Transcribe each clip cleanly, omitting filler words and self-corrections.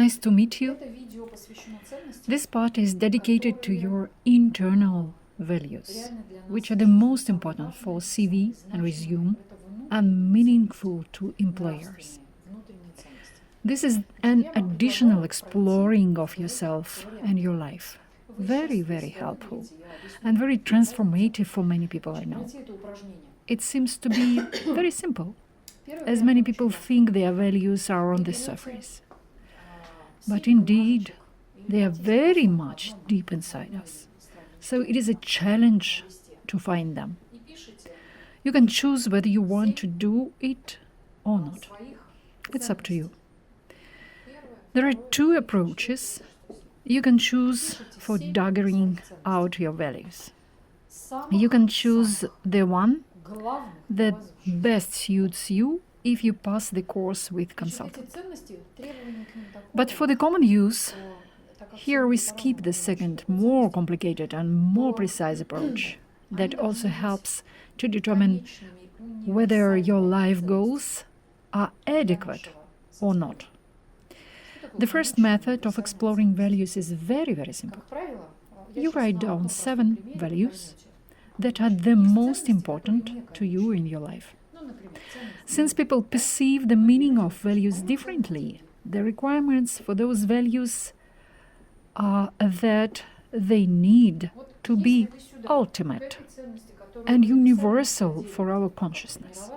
Nice to meet you. This part is dedicated to your internal values, which are the most important for CV and resume and meaningful to employers. This is an additional exploring of yourself and your life. Very, very helpful and very transformative for many people I know. It seems to be very simple, as many people think their values are on the surface. But indeed, they are very much deep inside us. So it is a challenge to find them. You can choose whether you want to do it or not. It's up to you. There are two approaches you can choose for figuring out your values. You can choose the one that best suits you if you pass the course with consultant. But for the common use, here we skip the second, more complicated and more precise approach that also helps to determine whether your life goals are adequate or not. The first method of exploring values is very, very simple. You write down 7 values that are the most important to you in your life. Since people perceive the meaning of values differently, the requirements for those values are that they need to be ultimate and universal for our consciousness.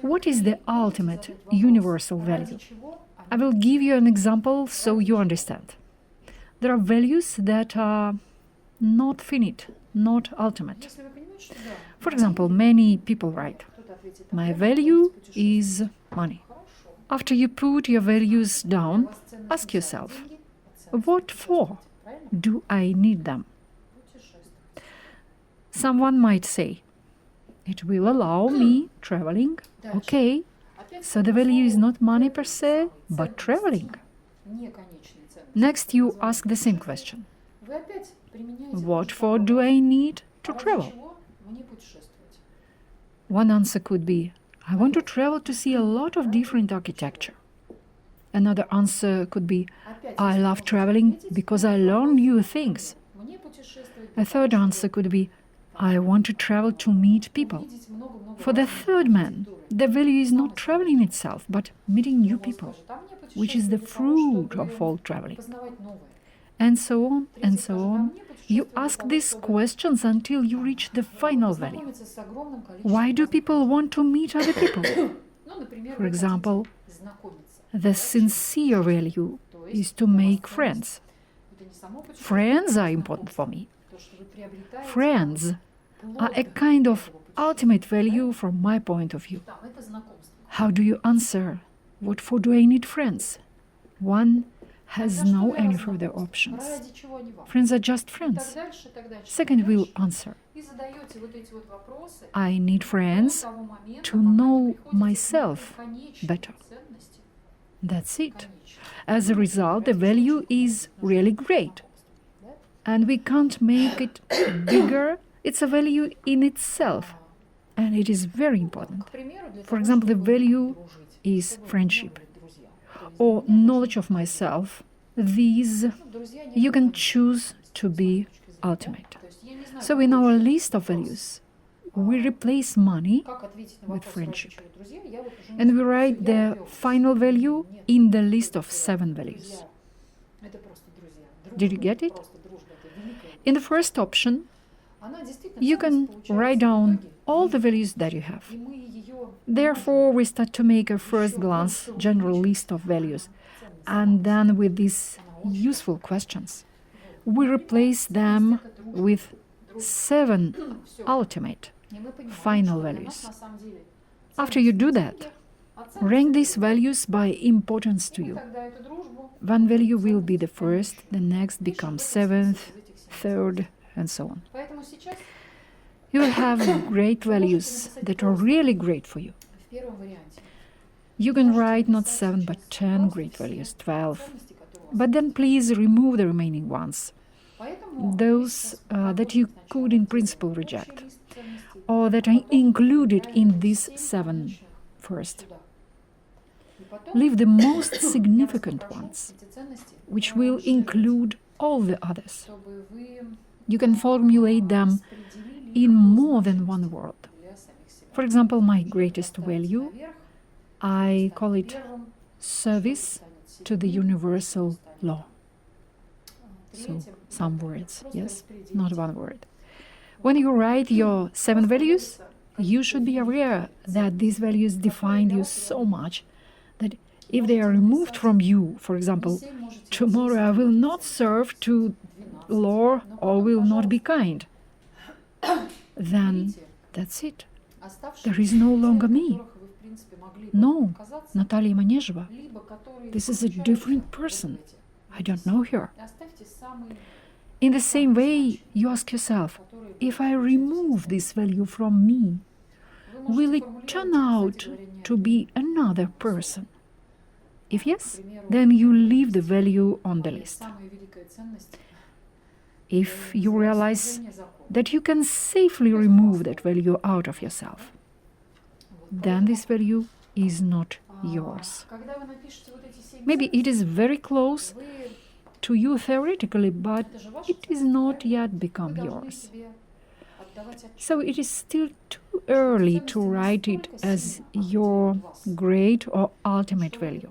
What is the ultimate universal value? I will give you an example so you understand. There are values that are not finite, not ultimate. For example, many people write, "My value is money." After you put your values down, ask yourself, what for do I need them? Someone might say, it will allow me traveling. Okay, so the value is not money per se, but traveling. Next, you ask the same question. What for do I need to travel? One answer could be, I want to travel to see a lot of different architecture. Another answer could be, I love traveling because I learn new things. A third answer could be, I want to travel to meet people. For the third man, the value is not traveling itself, but meeting new people, which is the fruit of all traveling. And so on, and so on. You ask these questions until you reach the final value. Why do people want to meet other people? For example, the sincere value is to make friends. Friends are important for me. Friends are a kind of ultimate value from my point of view. How do you answer? What for do I need friends? One has no any further options. Friends are just friends. Second will answer. I need friends to know myself better. That's it. As a result, the value is really great. And we can't make it bigger. It's a value in itself. And it is very important. For example, the value is friendship or knowledge of myself. These you can choose to be ultimate. So in our list of values, we replace money with friendship. And we write the final value in the list of 7 values. Did you get it? In the first option, you can write down all the values that you have. Therefore, we start to make a first glance general list of values. And then with these useful questions, we replace them with 7 ultimate final values. After you do that, rank these values by importance to you. One value will be the first, the next becomes 7th, 3rd, and so on. You will have great values that are really great for you. You can write not 7 but 10 great values, 12. But then please remove the remaining ones, those that you could in principle reject, or that are included in these 7 first. leave the most significant ones, which will include all the others. You can formulate them in more than one word. For example, my greatest value, I call it service to the universal law. So, some words, yes, not one word. When you write your 7 values, you should be aware that these values define you so much that if they are removed from you, for example, tomorrow I will not serve to law or will not be kind, then that's it. There is no longer me. No, Natalia Manezheva. This is a different person. I don't know her. In the same way, you ask yourself, if I remove this value from me, will it turn out to be another person? If yes, then you leave the value on the list. If you realize that you can safely remove that value out of yourself, then this value is not yours. Maybe it is very close to you theoretically, but it is not yet become yours. So it is still too early to write it as your great or ultimate value.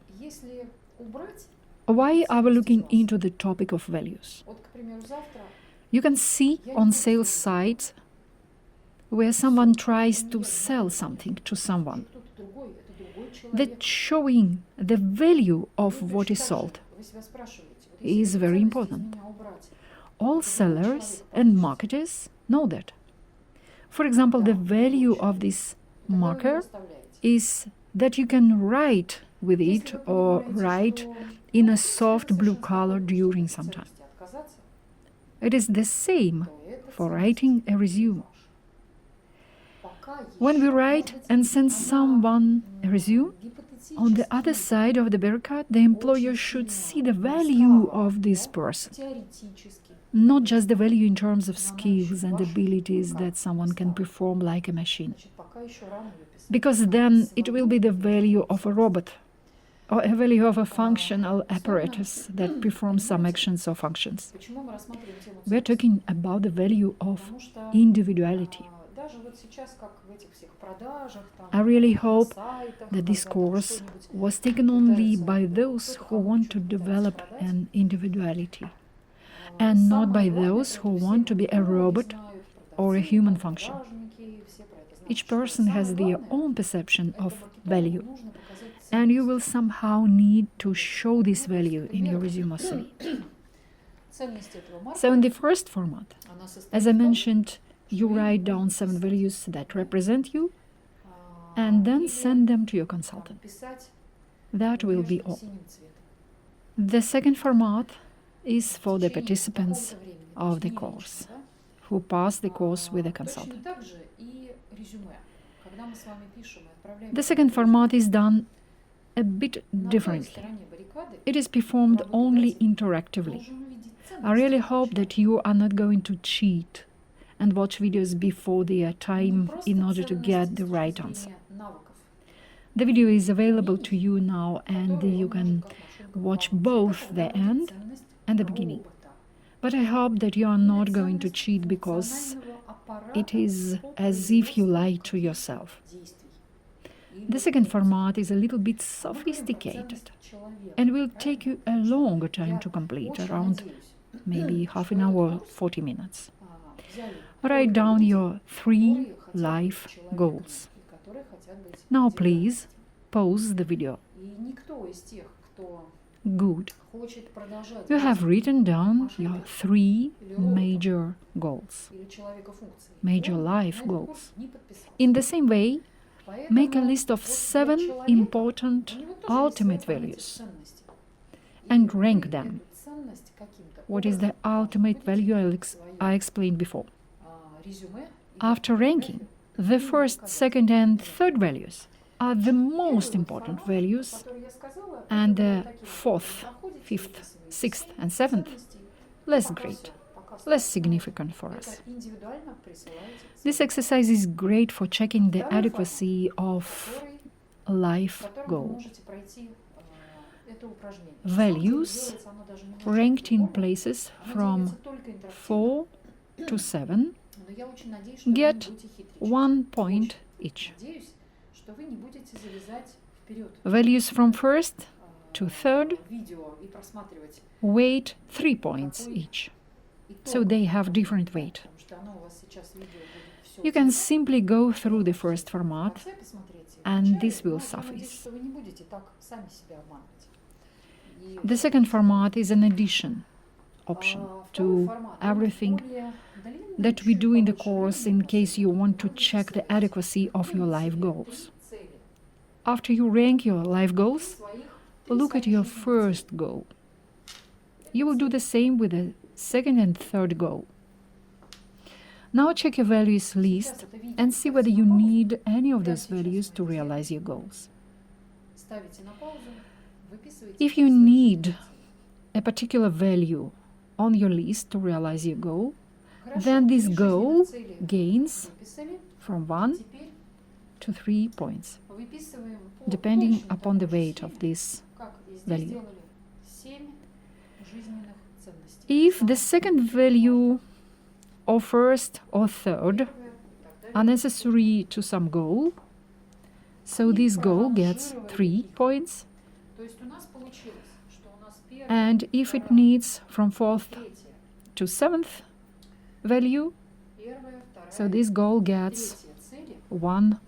Why are we looking into the topic of values? You can see on sales sites where someone tries to sell something to someone, that showing the value of what is sold is very important. All sellers and marketers know that. For example, the value of this marker is that you can write with it or write in a soft blue color during some time. It is the same for writing a resume. When we write and send someone a resume, on the other side of the barricade, the employer should see the value of this person, not just the value in terms of skills and abilities that someone can perform like a machine. Because then it will be the value of a robot or a value of a functional apparatus that performs some actions or functions. We are talking about the value of individuality. I really hope that this course was taken only by those who want to develop an individuality, and not by those who want to be a robot or a human function. Each person has their own perception of value, and you will somehow need to show this value in your resume or CV. So in the first format, as I mentioned, you write down 7 values that represent you and then send them to your consultant. That will be all. The second format is for the participants of the course who pass the course with a consultant. The second format is done a bit differently. It is performed only interactively. I really hope that you are not going to cheat and watch videos before their time in order to get the right answer. The video is available to you now, and you can watch both the end and the beginning. But I hope that you are not going to cheat, because it is as if you lie to yourself. The second format is a little bit sophisticated and will take you a longer time to complete, around maybe half an hour, 40 minutes. Write down your 3 life goals. Now please pause the video. Good. You have written down your 3 major goals, major life goals. In the same way, make a list of 7 important ultimate values and rank them. What is the ultimate value I explained before? After ranking, the first, second, and third values are the most important values, and the 4th, 5th, 6th, and 7th less great, less significant for us. This exercise is great for checking the adequacy of life goal. Values ranked in places from 4 to 7 get 1 point each. Values from first to third weight 3 points each. So they have different weight. You can simply go through the first format, and this will suffice. The second format is an addition option to everything that we do in the course in case you want to check the adequacy of your life goals. After you rank your life goals, look at your first goal. You will do the same with the second and third goal. Now check your values list and see whether you need any of those values to realize your goals. If you need a particular value on your list to realize your goal, then this goal gains from 1 to 3 points, depending upon the weight of this value. If the second value or first or third are necessary to some goal, so this goal gets 3 points. And if it needs from 4th to 7th value, so this goal gets 1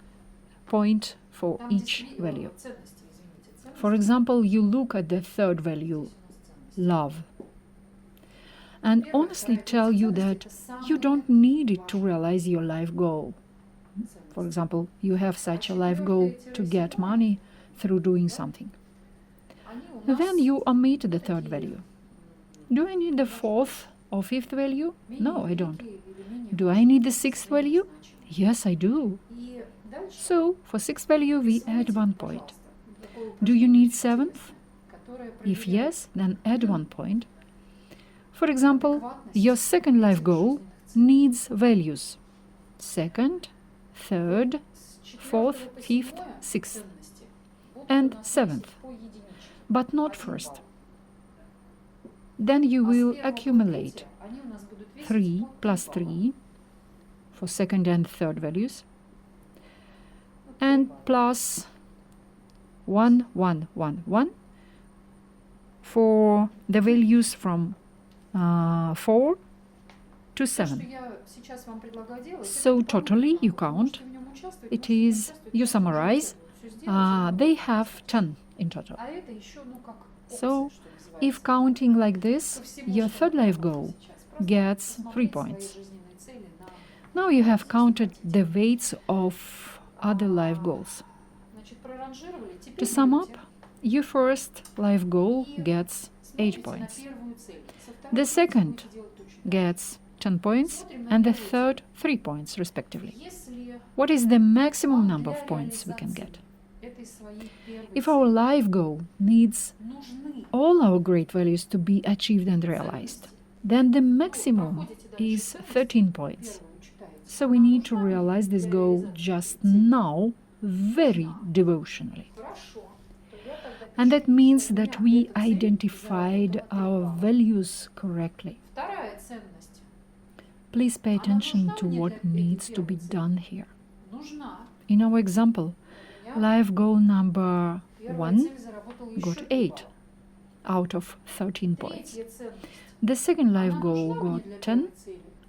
point for each value. For example, you look at the third value, love, and honestly tell you that you don't need it to realize your life goal. For example, you have such a life goal to get money through doing something. Then you omit the third value. Do I need the 4th or 5th value? No, I don't. Do I need the 6th value? Yes, I do. So, for 6th value, we add 1 point. Do you need 7th? If yes, then add 1 point. For example, your second life goal needs values 2nd, 3rd, 4th, 5th, 6th, and 7th, but not 1st. Then you will accumulate 3 plus 3 for 2nd and 3rd values, and plus 1, 1, 1, 1 for the values from 4 to 7. So totally you count, it is, you summarize, they have 10 in total. So if counting like this, your third life goal gets 3 points. Now you have counted the weights of other life goals. To sum up, your first life goal gets 8 points. The second gets 10 points, and the third 3 points, respectively. What is the maximum number of points we can get? If our life goal needs all our great values to be achieved and realized, then the maximum is 13 points. So we need to realize this goal just now, very devotionally. And that means that we identified our values correctly. Please pay attention to what needs to be done here. In our example, life goal number 1 got 8 out of 13 points. The second life goal got 10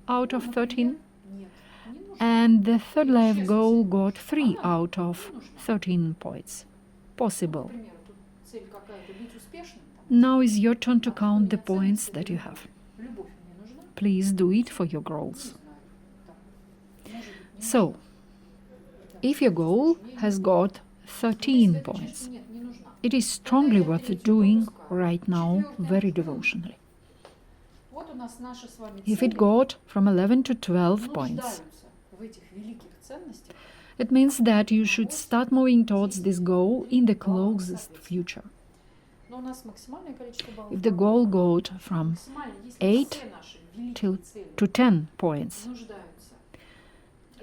out of 13. And the third life goal got 3 out of 13 points. Possible. Now is your turn to count the points that you have. Please do it for your goals. So, if your goal has got 13 points, it is strongly worth doing right now very devotionally. If it got from 11 to 12 points, it means that you should start moving towards this goal in the closest future. If the goal got from 8 to 10 points,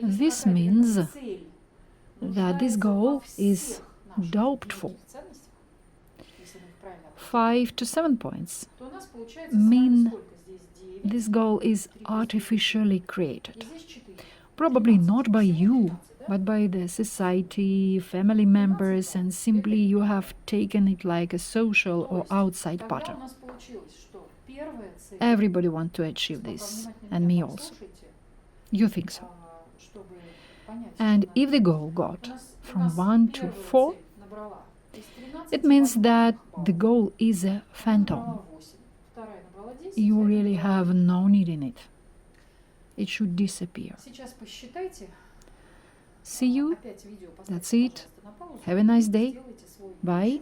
this means that this goal is doubtful. 5 to 7 points mean this goal is artificially created. Probably not by you, but by the society, family members, and simply you have taken it like a social or outside pattern. Everybody wants to achieve this, and me also. You think so. And if the goal got from 1 to 4, it means that the goal is a phantom. You really have no need in it. It should disappear. See you. That's it. Have a nice day. Bye.